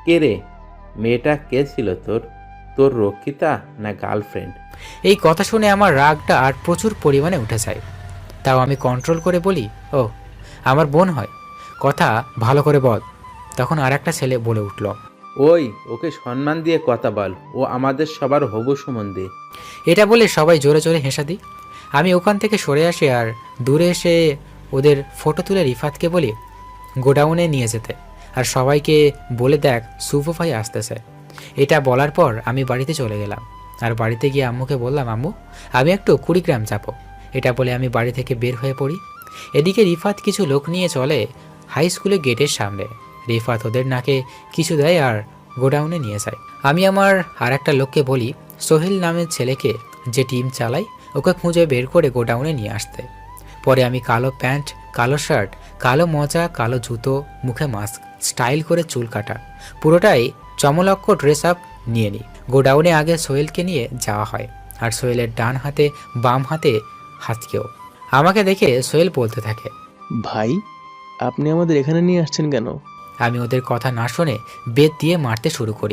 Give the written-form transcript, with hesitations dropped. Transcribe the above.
কে রে? মেয়েটা কে ছিল তোর? তোর রক্ষিতা না গার্লফ্রেন্ড? এই কথা শুনে আমার রাগটা আর প্রচুর পরিমাণে উঠে যায়। তাও আমি কন্ট্রোল করে বলি, ও আমার বোন হয়, কথা ভালো করে বল। তখন আর একটা ছেলে বলে উঠল, ওই, ওকে সম্মান দিয়ে কথা বল, ও আমাদের সবার হবু সম্বন্ধে। এটা বলে সবাই জোরে জোরে হেসে দিই। আমি ওখান থেকে সরে আসি আর দূরে এসে ওদের ফটো তুলে রিফাতকে বলি গোডাউনে নিয়ে যেতে, আর সবাইকে বলে দেখ শুভ ভাই আসতেছে। এটা বলার পর আমি বাড়িতে চলে গেলাম। আর বাড়িতে গিয়ে আম্মুকে বললাম, আম্মু আমি একটু কুড়িগ্রাম যাবো। এটা বলে আমি বাড়ি থেকে বের হয়ে পড়ি। এদিকে রিফাত কিছু লোক নিয়ে চলে হাই স্কুলের গেটের সামনে। রিফাত ওদের নাকে কিছু দেয় আর গোডাউনে নিয়ে যায়। আমি আমার আর একটা লোককে বলি সোহেল নামের ছেলেকে, যে টিম চালায়, ওকে খুঁজে বের করে গোডাউনে নিয়ে আসতে। পরে আমি কালো প্যান্ট, কালো শার্ট, কালো মোজা, কালো জুতো, মুখে মাস্ক, স্টাইল করে চুল কাটা, পুরোটাই চমলক্ষ ড্রেস আপ নিয়ে নিই। গোডাউনে আগে সোহেলকে নিয়ে যাওয়া হয়, আর সোহেলের ডান হাতে বাম হাতে হাতকেও। আমাকে দেখে সোহেল বলতে থাকে, ভাই, আপনি আমাদের এখানে নিয়ে আসছেন কেন? আমি ওদের কথা না শুনে বেত দিয়ে মারতে শুরু করি।